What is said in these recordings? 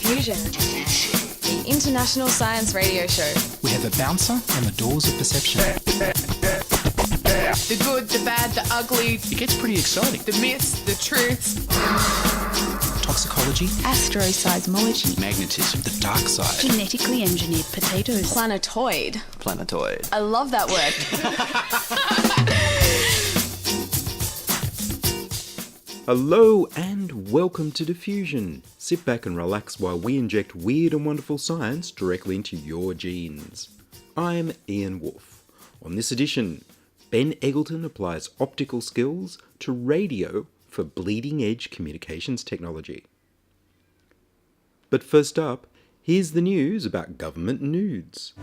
Diffusion, the international science radio show. We have a bouncer on the doors of perception. The good, the bad, the ugly. It gets pretty exciting. The myths, the truths. Toxicology. Astroseismology. Magnetism. The dark side. Genetically engineered potatoes. Planetoid. I love that word. Hello and welcome to Diffusion. Sit back and relax while we inject weird and wonderful science directly into your genes. I'm Ian Woolf. On this edition, Ben Eggleton applies optical skills to radio for bleeding-edge communications technology. But first up, here's the news about government nudes.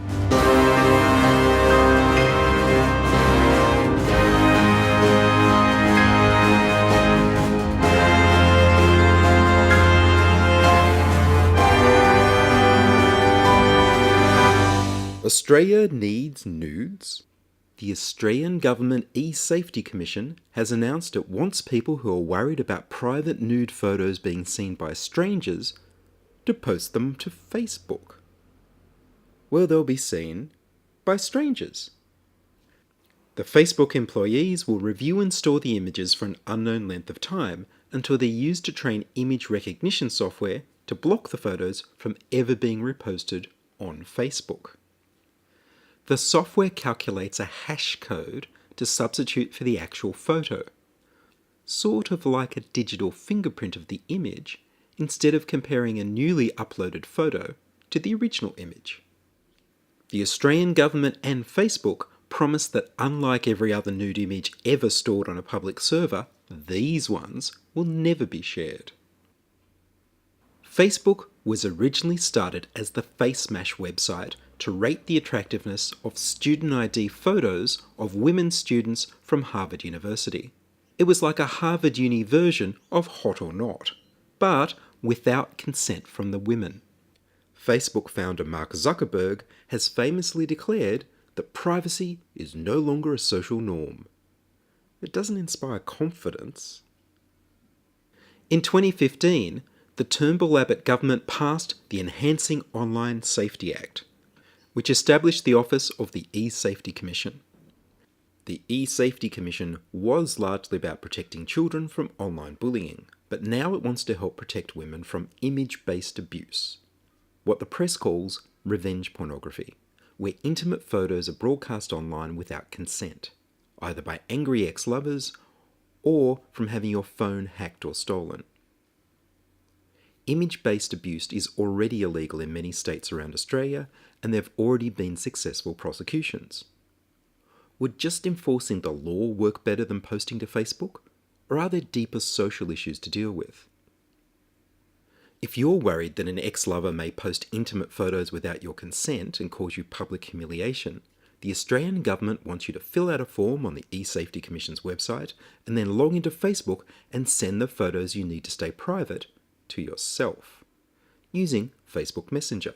Australia needs nudes? The Australian Government E-Safety Commission has announced it wants people who are worried about private nude photos being seen by strangers to post them to Facebook, where they'll be seen by strangers. The Facebook employees will review and store the images for an unknown length of time until they're used to train image recognition software to block the photos from ever being reposted on Facebook. The software calculates a hash code to substitute for the actual photo, sort of like a digital fingerprint of the image, instead of comparing a newly uploaded photo to the original image. The Australian government and Facebook promise that unlike every other nude image ever stored on a public server, these ones will never be shared. Facebook was originally started as the FaceMash website to rate the attractiveness of student ID photos of women students from Harvard University. It was like a Harvard Uni version of Hot or Not, but without consent from the women. Facebook founder Mark Zuckerberg has famously declared that privacy is no longer a social norm. It doesn't inspire confidence. In 2015, the Turnbull Abbott government passed the Enhancing Online Safety Act, which established the office of the E-Safety Commission. The E-Safety Commission was largely about protecting children from online bullying, but now it wants to help protect women from image-based abuse, what the press calls revenge pornography, where intimate photos are broadcast online without consent, either by angry ex-lovers or from having your phone hacked or stolen. Image-based abuse is already illegal in many states around Australia, and there have already been successful prosecutions. Would just enforcing the law work better than posting to Facebook, or are there deeper social issues to deal with? If you're worried that an ex-lover may post intimate photos without your consent and cause you public humiliation, the Australian government wants you to fill out a form on the E-Safety Commission's website and then log into Facebook and send the photos you need to stay private to yourself, using Facebook Messenger.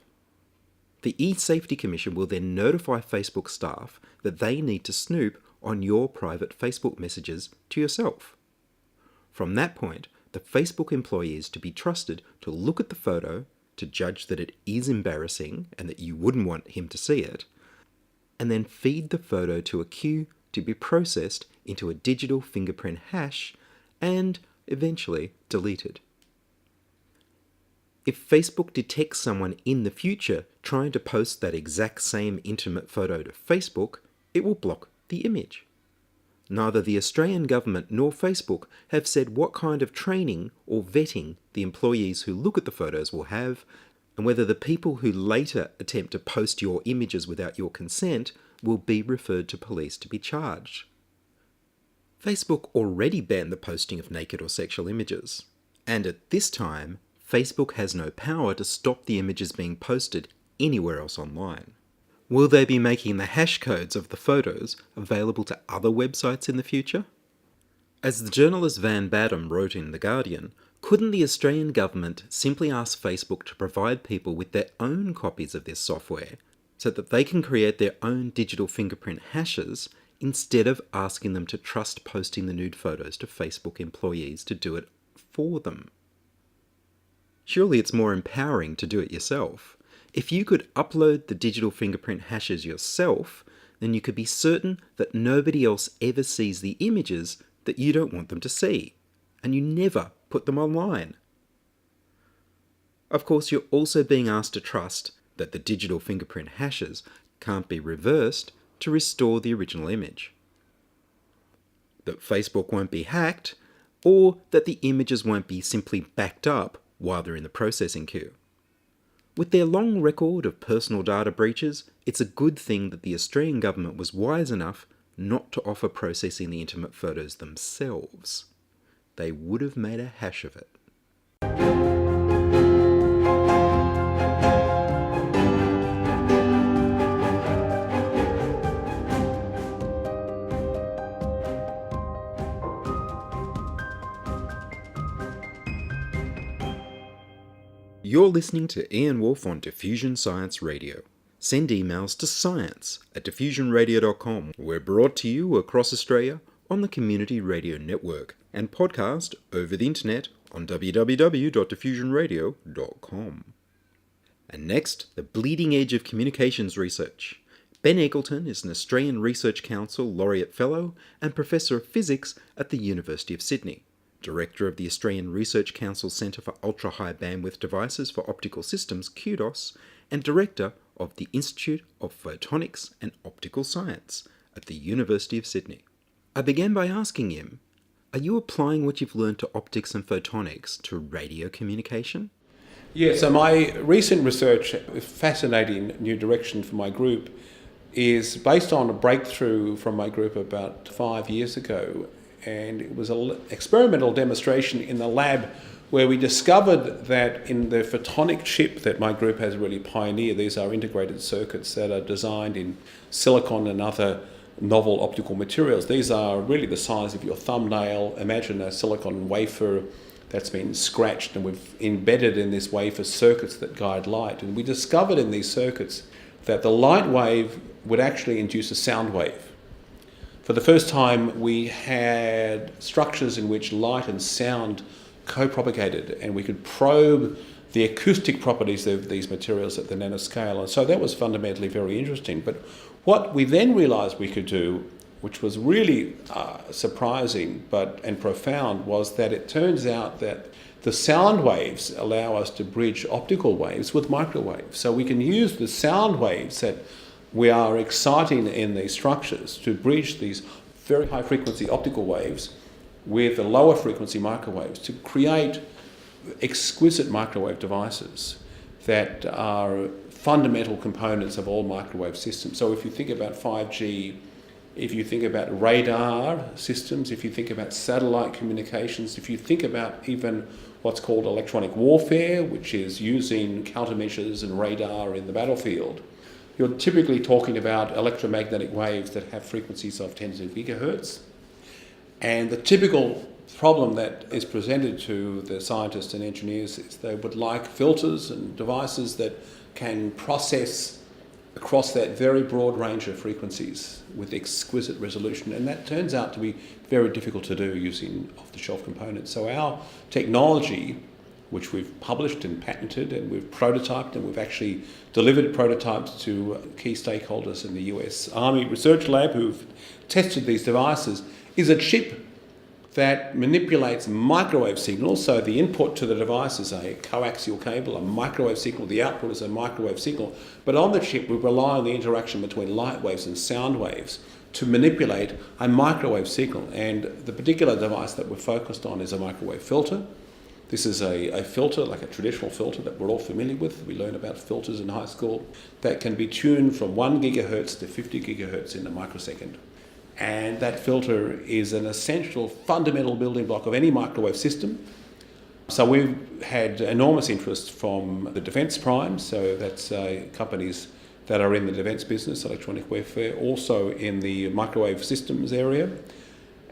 The E-Safety Commission will then notify Facebook staff that they need to snoop on your private Facebook messages to yourself. From that point, the Facebook employee is to be trusted to look at the photo, to judge that it is embarrassing and that you wouldn't want him to see it, and then feed the photo to a queue to be processed into a digital fingerprint hash and eventually deleted. If Facebook detects someone in the future trying to post that exact same intimate photo to Facebook, it will block the image. Neither the Australian government nor Facebook have said what kind of training or vetting the employees who look at the photos will have, and whether the people who later attempt to post your images without your consent will be referred to police to be charged. Facebook already banned the posting of naked or sexual images, and at this time, Facebook has no power to stop the images being posted anywhere else online. Will they be making the hash codes of the photos available to other websites in the future? As the journalist Van Badham wrote in The Guardian, couldn't the Australian government simply ask Facebook to provide people with their own copies of this software so that they can create their own digital fingerprint hashes instead of asking them to trust posting the nude photos to Facebook employees to do it for them? Surely it's more empowering to do it yourself. If you could upload the digital fingerprint hashes yourself, then you could be certain that nobody else ever sees the images that you don't want them to see, and you never put them online. Of course, you're also being asked to trust that the digital fingerprint hashes can't be reversed to restore the original image, that Facebook won't be hacked, or that the images won't be simply backed up while they're in the processing queue. With their long record of personal data breaches, it's a good thing that the Australian government was wise enough not to offer processing the intimate photos themselves. They would have made a hash of it. You're listening to Ian Woolf on Diffusion Science Radio. Send emails to science@diffusionradio.com. We're brought to you across Australia on the Community Radio Network and podcast over the internet on www.diffusionradio.com. And next, the bleeding edge of communications research. Ben Eggleton is an Australian Research Council Laureate Fellow and Professor of Physics at the University of Sydney, Director of the Australian Research Council Centre for Ultra-High Bandwidth Devices for Optical Systems, QDOS, and Director of the Institute of Photonics and Optical Science at the University of Sydney. I began by asking him, are you applying what you've learned to optics and photonics to radio communication? Yeah, so my recent research, a fascinating new direction for my group, is based on a breakthrough from my group about 5 years ago. And it was an experimental demonstration in the lab where we discovered that in the photonic chip that my group has really pioneered, these are integrated circuits that are designed in silicon and other novel optical materials. These are really the size of your thumbnail. Imagine a silicon wafer that's been scratched, and we've embedded in this wafer circuits that guide light. And we discovered in these circuits that the light wave would actually induce a sound wave. For the first time, we had structures in which light and sound co-propagated, and we could probe the acoustic properties of these materials at the nanoscale. And so that was fundamentally very interesting. But what we then realized we could do, which was really surprising and profound, was that it turns out that the sound waves allow us to bridge optical waves with microwaves. So we can use the sound waves that we are exciting in these structures to bridge these very high frequency optical waves with the lower frequency microwaves to create exquisite microwave devices that are fundamental components of all microwave systems. So if you think about 5G, if you think about radar systems, if you think about satellite communications, if you think about even what's called electronic warfare, which is using countermeasures and radar in the battlefield, you're typically talking about electromagnetic waves that have frequencies of tens of gigahertz. And the typical problem that is presented to the scientists and engineers is they would like filters and devices that can process across that very broad range of frequencies with exquisite resolution. And that turns out to be very difficult to do using off-the-shelf components. So our technology, which we've published and patented and we've prototyped and we've actually delivered prototypes to key stakeholders in the US Army Research Lab who've tested these devices, is a chip that manipulates microwave signals. So the input to the device is a coaxial cable, a microwave signal. The output is a microwave signal. But on the chip, we rely on the interaction between light waves and sound waves to manipulate a microwave signal. And the particular device that we're focused on is a microwave filter. This is a filter, like a traditional filter that we're all familiar with. We learn about filters in high school that can be tuned from 1 gigahertz to 50 gigahertz in a microsecond. And that filter is an essential fundamental building block of any microwave system. So we've had enormous interest from the defence primes, so that's companies that are in the defence business, electronic warfare, also in the microwave systems area.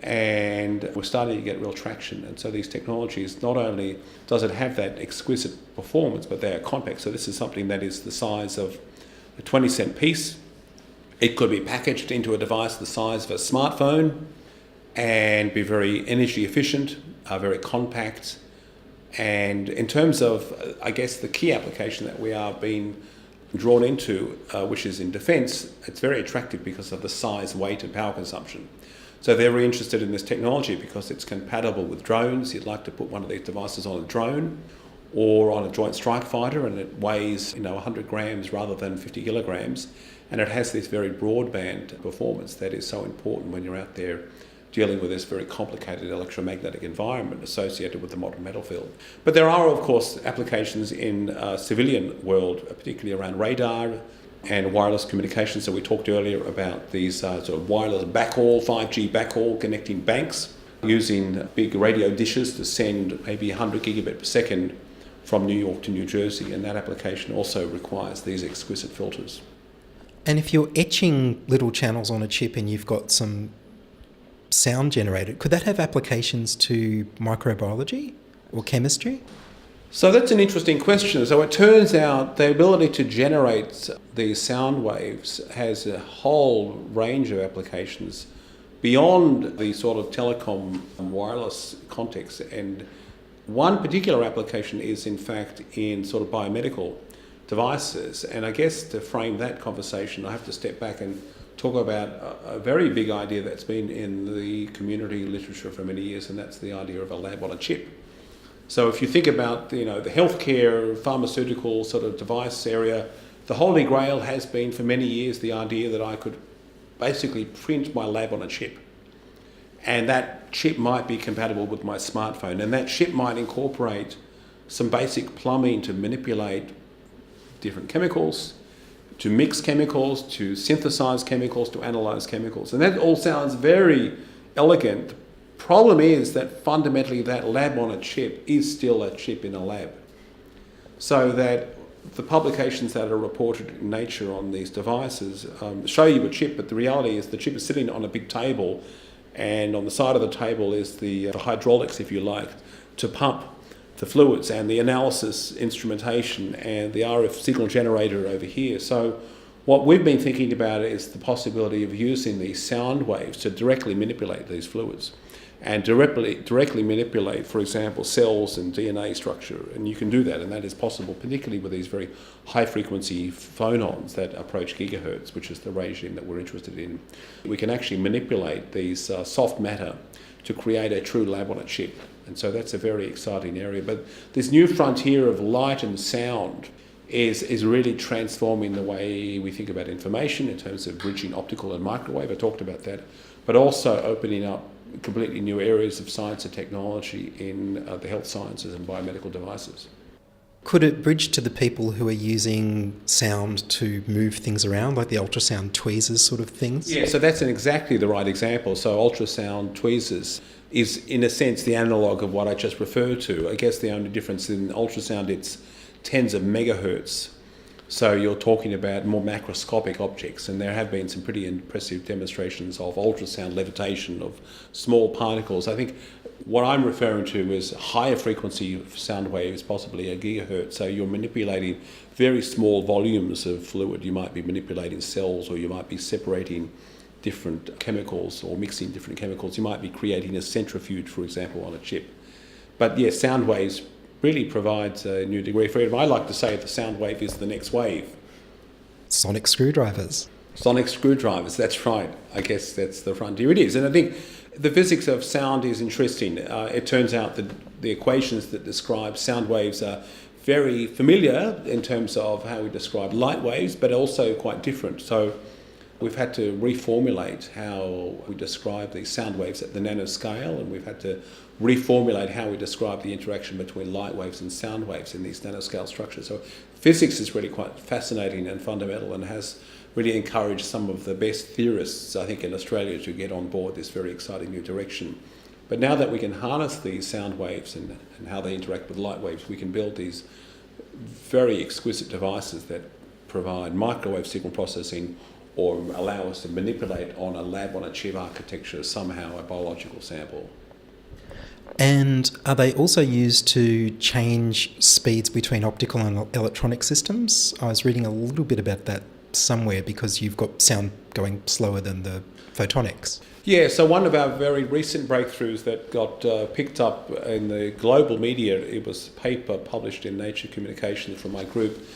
And we're starting to get real traction. And so these technologies, not only does it have that exquisite performance, but they are compact. So this is something that is the size of a 20-cent piece. It could be packaged into a device the size of a smartphone and be very energy efficient, very compact, And in terms of, I guess, the key application that we are being drawn into, which is in defence, it's very attractive because of the size, weight and power consumption. So they're very interested in this technology because it's compatible with drones. You'd like to put one of these devices on a drone or on a joint strike fighter, and it weighs 100 grams rather than 50 kilograms, and it has this very broadband performance that is so important when you're out there dealing with this very complicated electromagnetic environment associated with the modern metal field. But there are, of course, applications in civilian world, particularly around radar and wireless communications. So we talked earlier about these sort of wireless backhaul, 5G backhaul, connecting banks using big radio dishes to send maybe 100 gigabit per second from New York to New Jersey, and that application also requires these exquisite filters. And if you're etching little channels on a chip and you've got some sound generated, could that have applications to microbiology or chemistry? So that's an interesting question. So it turns out the ability to generate these sound waves has a whole range of applications beyond the sort of telecom and wireless context. And one particular application is, in fact, in sort of biomedical devices. And I guess to frame that conversation, I have to step back and talk about a very big idea that's been in the community literature for many years, and that's the idea of a lab on a chip. So if you think about the healthcare, pharmaceutical sort of device area, the holy grail has been for many years the idea that I could basically print my lab on a chip. And that chip might be compatible with my smartphone, and that chip might incorporate some basic plumbing to manipulate different chemicals, to mix chemicals, to synthesize chemicals, to analyze chemicals. And that all sounds very elegant. Problem is that fundamentally that lab on a chip is still a chip in a lab. So that the publications that are reported in Nature on these devices show you a chip, but the reality is the chip is sitting on a big table, and on the side of the table is the hydraulics, if you like, to pump the fluids, and the analysis instrumentation and the RF signal generator over here. So what we've been thinking about is the possibility of using these sound waves to directly manipulate these fluids and directly manipulate, for example, cells and DNA structure. And you can do that, and that is possible particularly with these very high-frequency phonons that approach gigahertz, which is the regime that we're interested in. We can actually manipulate these soft matter to create a true lab on a chip. And so that's a very exciting area. But this new frontier of light and sound is really transforming the way we think about information in terms of bridging optical and microwave. I talked about that. But also opening up completely new areas of science and technology in the health sciences and biomedical devices. Could it bridge to the people who are using sound to move things around, like the ultrasound tweezers sort of things? Yeah, so that's exactly the right example. So ultrasound tweezers is, in a sense, the analogue of what I just referred to. I guess the only difference in ultrasound, it's tens of megahertz. So you're talking about more macroscopic objects, and there have been some pretty impressive demonstrations of ultrasound levitation of small particles. I think what I'm referring to is higher frequency sound waves, possibly a gigahertz. So you're manipulating very small volumes of fluid. You might be manipulating cells, or you might be separating different chemicals or mixing different chemicals. You might be creating a centrifuge, for example, on a chip. But yes, sound waves really provides a new degree of freedom. I like to say the sound wave is the next wave. Sonic screwdrivers. Sonic screwdrivers, that's right. I guess that's the frontier it is. And I think the physics of sound is interesting. It turns out that the equations that describe sound waves are very familiar in terms of how we describe light waves, but also quite different. So we've had to reformulate how we describe these sound waves at the nanoscale, and we've had to reformulate how we describe the interaction between light waves and sound waves in these nanoscale structures. So physics is really quite fascinating and fundamental, and has really encouraged some of the best theorists, I think, in Australia to get on board this very exciting new direction. But now that we can harness these sound waves and how they interact with light waves, we can build these very exquisite devices that provide microwave signal processing or allow us to manipulate on a lab on a chip architecture somehow a biological sample. And are they also used to change speeds between optical and electronic systems? I was reading a little bit about that somewhere because you've got sound going slower than the photonics. Yeah, so one of our very recent breakthroughs that got picked up in the global media, it was a paper published in Nature Communications from my group.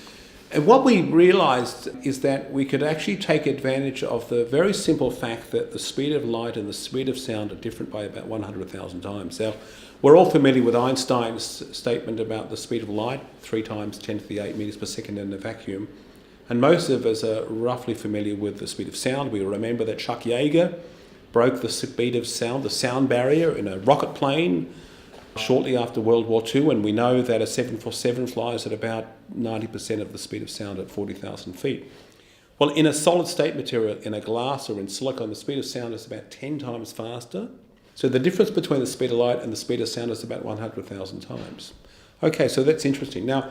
And what we realised is that we could actually take advantage of the very simple fact that the speed of light and the speed of sound are different by about 100,000 times. Now, we're all familiar with Einstein's statement about the speed of light, 3 times 10 to the 8 metres per second in a vacuum. And most of us are roughly familiar with the speed of sound. We remember that Chuck Yeager broke the speed of sound, the sound barrier, in a rocket plane shortly after World War II, and we know that a 747 flies at about 90% of the speed of sound at 40,000 feet. Well, in a solid state material, in a glass or in silicon, the speed of sound is about 10 times faster. So the difference between the speed of light and the speed of sound is about 100,000 times. Okay, so that's interesting. Now,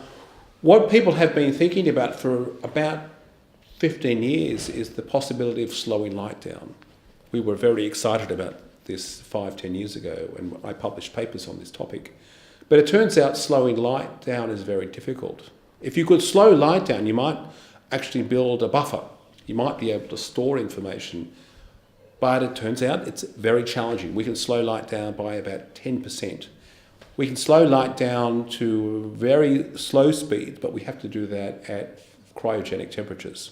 what people have been thinking about for about 15 years is the possibility of slowing light down. We were very excited about this 5-10 years ago, and I published papers on this topic. But it turns out slowing light down is very difficult. If you could slow light down, you might actually build a buffer. You might be able to store information, but it turns out it's very challenging. We can slow light down by about 10%. We can slow light down to very slow speeds, but we have to do that at cryogenic temperatures,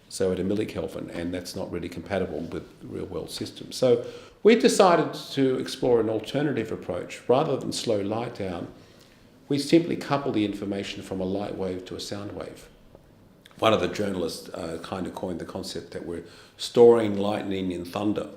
so at a millikelvin, and that's not really compatible with real-world systems. So we decided to explore an alternative approach. Rather than slow light down, we simply couple the information from a light wave to a sound wave. One of the journalists kind of coined the concept that we're storing lightning in thunder.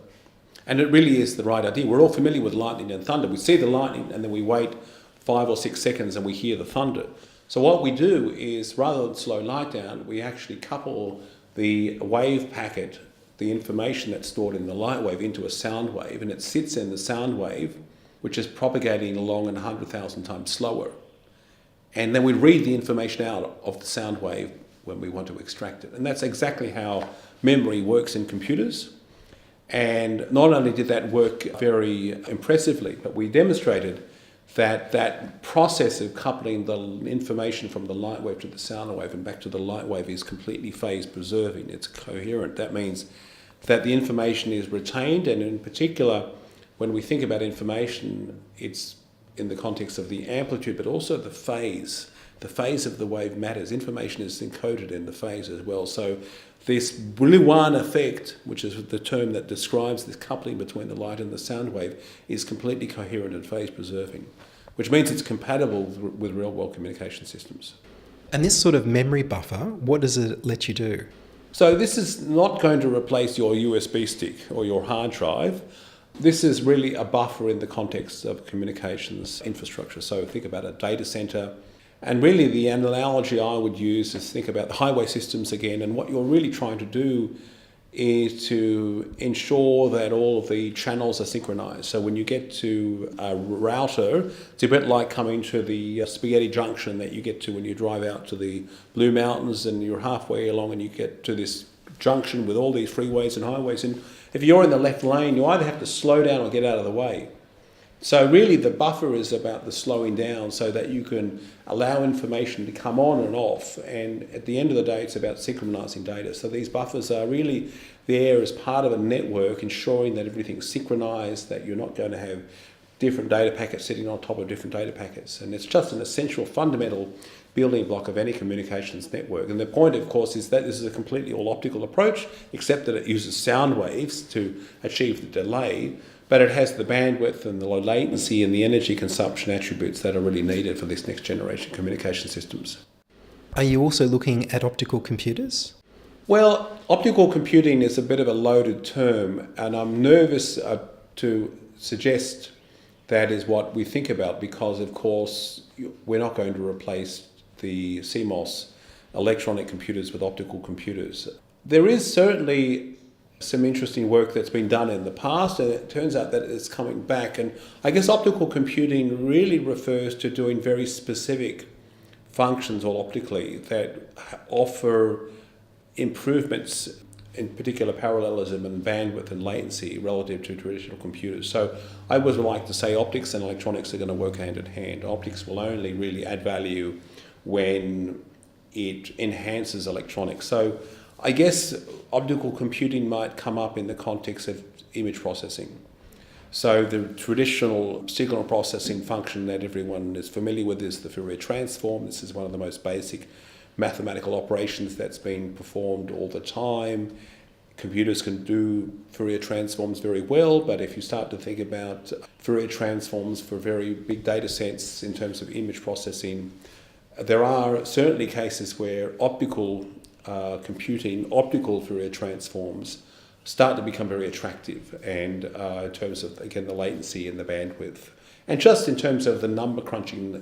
And it really is the right idea. We're all familiar with lightning and thunder. We see the lightning and then we wait 5 or 6 seconds and we hear the thunder. So what we do is, rather than slow light down, we actually couple the wave packet, the information that's stored in the light wave, into a sound wave, and it sits in the sound wave, which is propagating along 100,000 times slower. And then we read the information out of the sound wave when we want to extract it. And that's exactly how memory works in computers. And not only did that work very impressively, but we demonstrated that that process of coupling the information from the light wave to the sound wave and back to the light wave is completely phase preserving. It's coherent. That means that the information is retained, and in particular, when we think about information, it's in the context of the amplitude, but also the phase. The phase of the wave matters. Information is encoded in the phase as well. So this Brillouin effect, which is the term that describes this coupling between the light and the sound wave, is completely coherent and phase preserving, which means it's compatible with real-world communication systems. And this sort of memory buffer, what does it let you do? So this is not going to replace your USB stick or your hard drive. This is really a buffer in the context of communications infrastructure. So think about a data center. And really the analogy I would use is think about the highway systems again, and what you're really trying to do is to ensure that all of the channels are synchronized. So when you get to a router, it's a bit like coming to the spaghetti junction that you get to when you drive out to the Blue Mountains, and you're halfway along and you get to this junction with all these freeways and highways. And if you're in the left lane, you either have to slow down or get out of the way. So really the buffer is about the slowing down so that you can allow information to come on and off, and at the end of the day it's about synchronizing data. So these buffers are really there as part of a network, ensuring that everything's synchronized, that you're not going to have different data packets sitting on top of different data packets. And it's just an essential fundamental building block of any communications network. And the point, of course, is that this is a completely all-optical approach, except that it uses sound waves to achieve the delay, but it has the bandwidth and the low latency and the energy consumption attributes that are really needed for this next generation communication systems. Are you also looking at optical computers? Well, optical computing is a bit of a loaded term, and I'm nervous to suggest that is what we think about, because of course we're not going to replace the CMOS electronic computers with optical computers. There is certainly some interesting work that's been done in the past, and it turns out that it's coming back. And I guess optical computing really refers to doing very specific functions all optically that offer improvements, in particular parallelism and bandwidth and latency relative to traditional computers. So I would like to say optics and electronics are going to work hand in hand. Optics will only really add value when it enhances electronics. So I guess optical computing might come up in the context of image processing. So the traditional signal processing function that everyone is familiar with is the Fourier Transform. This is one of the most basic mathematical operations that's been performed all the time. Computers can do Fourier transforms very well, but if you start to think about Fourier transforms for very big data sets in terms of image processing, there are certainly cases where optical computing, optical Fourier transforms start to become very attractive, and in terms of, again, the latency and the bandwidth. And just in terms of the number crunching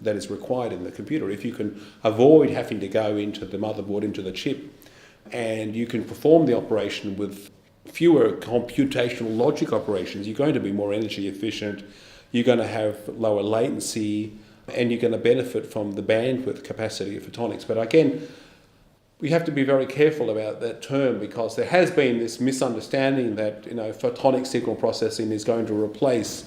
that is required in the computer, if you can avoid having to go into the motherboard, into the chip, and you can perform the operation with fewer computational logic operations, you're going to be more energy efficient, you're going to have lower latency, and you're going to benefit from the bandwidth capacity of photonics. But again, we have to be very careful about that term, because there has been this misunderstanding that photonic signal processing is going to replace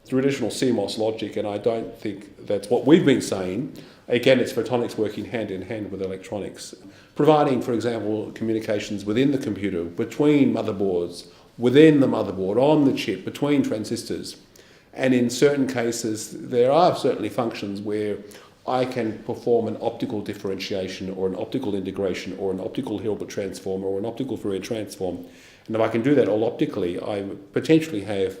traditional CMOS logic, and I don't think that's what we've been saying. Again, it's photonics working hand in hand with electronics, providing, for example, communications within the computer, between motherboards, within the motherboard, on the chip, between transistors. And in certain cases, there are certainly functions where I can perform an optical differentiation or an optical integration or an optical Hilbert transform or an optical Fourier transform. And if I can do that all optically, I potentially have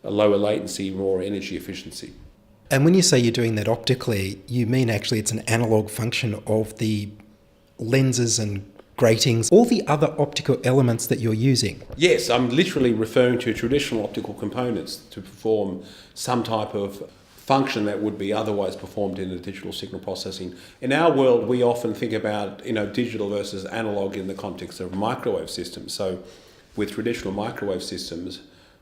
a lower latency, more energy efficiency. And when you say you're doing that optically, you mean actually it's an analog function of the lenses and gratings, all the other optical elements that you're using? Yes, I'm literally referring to traditional optical components to perform some type of function that would be otherwise performed in a digital signal processing. In our world, we often think about digital versus analog in the context of microwave systems. So with traditional microwave systems,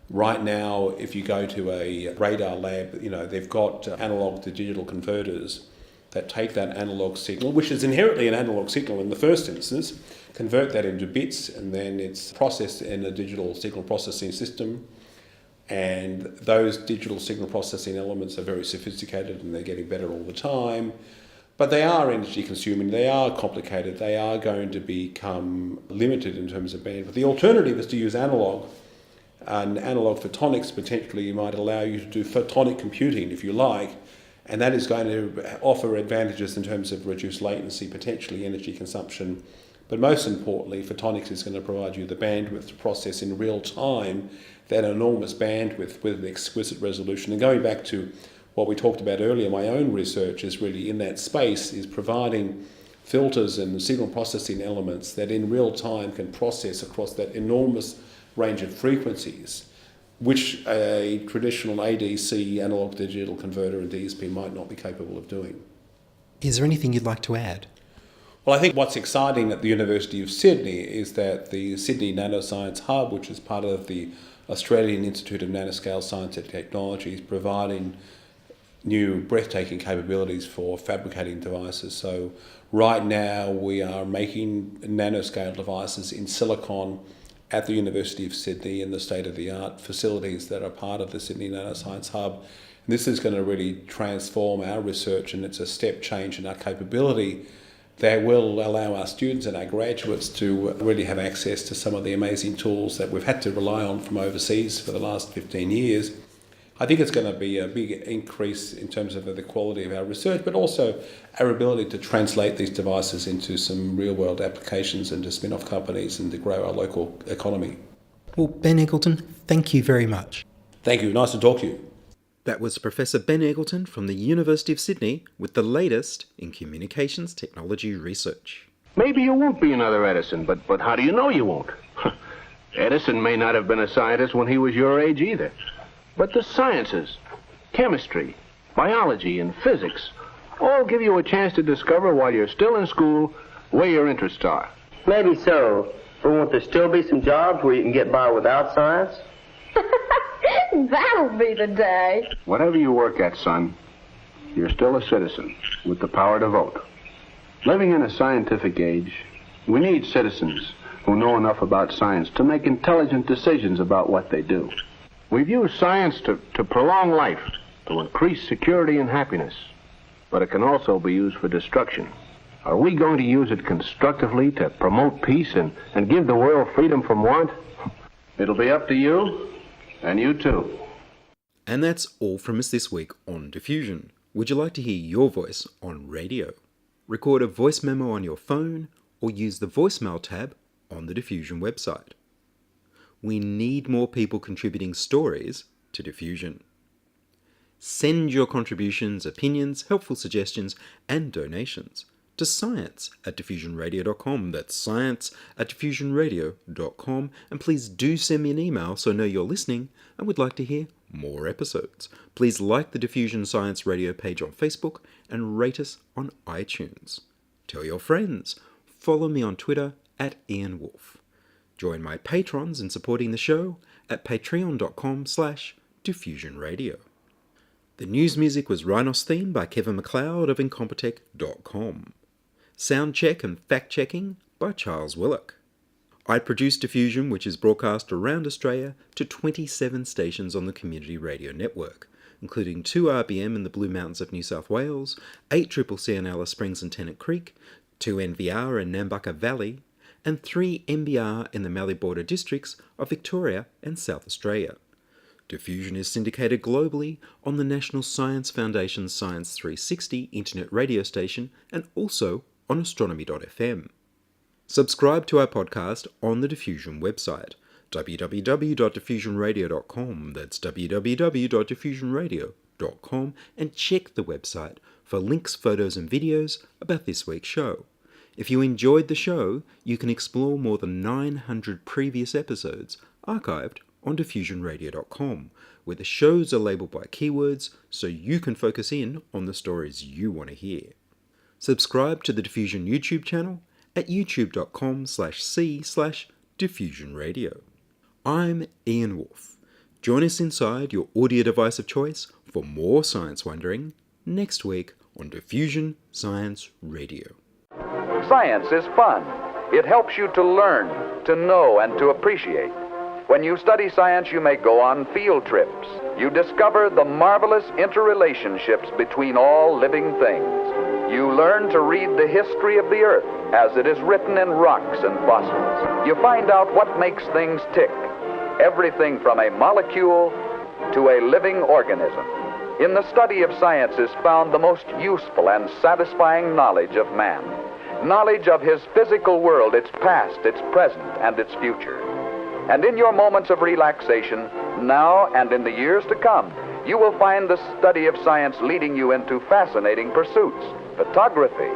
right now, if you go to a radar lab, they've got analog to digital converters that take that analog signal, which is inherently an analog signal in the first instance, convert that into bits, and then it's processed in a digital signal processing system. And those digital signal processing elements are very sophisticated, and they're getting better all the time. But they are energy consuming, they are complicated, they are going to become limited in terms of bandwidth. The alternative is to use analog. And analog photonics potentially might allow you to do photonic computing, if you like, and that is going to offer advantages in terms of reduced latency, potentially energy consumption. But most importantly, photonics is going to provide you the bandwidth to process in real time that enormous bandwidth with an exquisite resolution. And going back to what we talked about earlier, my own research is really in that space, is providing filters and signal processing elements that in real time can process across that enormous range of frequencies, which a traditional ADC, analog to digital converter, and DSP might not be capable of doing. Is there anything you'd like to add? Well, I think what's exciting at the University of Sydney is that the Sydney Nanoscience Hub, which is part of the Australian Institute of Nanoscale Science and Technology, is providing new breathtaking capabilities for fabricating devices. So right now we are making nanoscale devices in silicon at the University of Sydney in the state-of-the-art facilities that are part of the Sydney Nanoscience Hub. And this is going to really transform our research, and it's a step change in our capability that will allow our students and our graduates to really have access to some of the amazing tools that we've had to rely on from overseas for the last 15 years. I think it's going to be a big increase in terms of the quality of our research, but also our ability to translate these devices into some real-world applications and to spin-off companies and to grow our local economy. Well, Ben Eggleton, thank you very much. Thank you. Nice to talk to you. That was Professor Ben Eggleton from the University of Sydney with the latest in communications technology research. Maybe you won't be another Edison, but how do you know you won't? Edison may not have been a scientist when he was your age either. But the sciences, chemistry, biology, and physics all give you a chance to discover while you're still in school where your interests are. Maybe so, but won't there still be some jobs where you can get by without science? That'll be the day. Whatever you work at, son, you're still a citizen with the power to vote. Living in a scientific age, we need citizens who know enough about science to make intelligent decisions about what they do. We've used science to prolong life, to increase security and happiness, but it can also be used for destruction. Are we going to use it constructively to promote peace and give the world freedom from want? It'll be up to you, and you too. And that's all from us this week on Diffusion. Would you like to hear your voice on radio? Record a voice memo on your phone or use the voicemail tab on the Diffusion website. We need more people contributing stories to Diffusion. Send your contributions, opinions, helpful suggestions, and donations to science@diffusionradio.com. That's science@diffusionradio.com. And please do send me an email so I know you're listening and would like to hear more episodes. Please like the Diffusion Science Radio page on Facebook and rate us on iTunes. Tell your friends. Follow me on Twitter @Ian Woolf. Join my patrons in supporting the show at patreon.com/diffusionradio. The news music was Rynos theme by Kevin MacLeod of Incompetech.com. Sound check and fact checking by Charles Willock. I produce Diffusion, which is broadcast around Australia to 27 stations on the Community Radio Network, including 2 RBM in the Blue Mountains of New South Wales, 8 CCC in Alice Springs and Tennant Creek, 2 NVR in Nambucca Valley, and 3 MBR in the Mallee Border districts of Victoria and South Australia. Diffusion is syndicated globally on the National Science Foundation's Science 360 internet radio station and also on astronomy.fm. Subscribe to our podcast on the Diffusion website, www.diffusionradio.com. That's www.diffusionradio.com, and check the website for links, photos, and videos about this week's show. If you enjoyed the show, you can explore more than 900 previous episodes archived on diffusionradio.com, where the shows are labelled by keywords so you can focus in on the stories you want to hear. Subscribe to the Diffusion YouTube channel at youtube.com/c/diffusionradio. I'm Ian Woolf. Join us inside your audio device of choice for more science wondering next week on Diffusion Science Radio. Science is fun. It helps you to learn, to know, and to appreciate. When you study science, you may go on field trips. You discover the marvelous interrelationships between all living things. You learn to read the history of the Earth as it is written in rocks and fossils. You find out what makes things tick, everything from a molecule to a living organism. In the study of science is found the most useful and satisfying knowledge of man. Knowledge of his physical world, its past, its present, and its future. And in your moments of relaxation, now and in the years to come, you will find the study of science leading you into fascinating pursuits. Photography,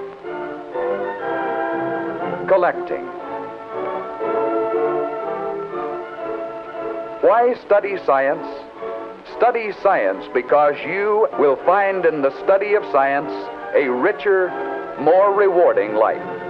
collecting. Why study science? Study science because you will find in the study of science a richer, more rewarding life.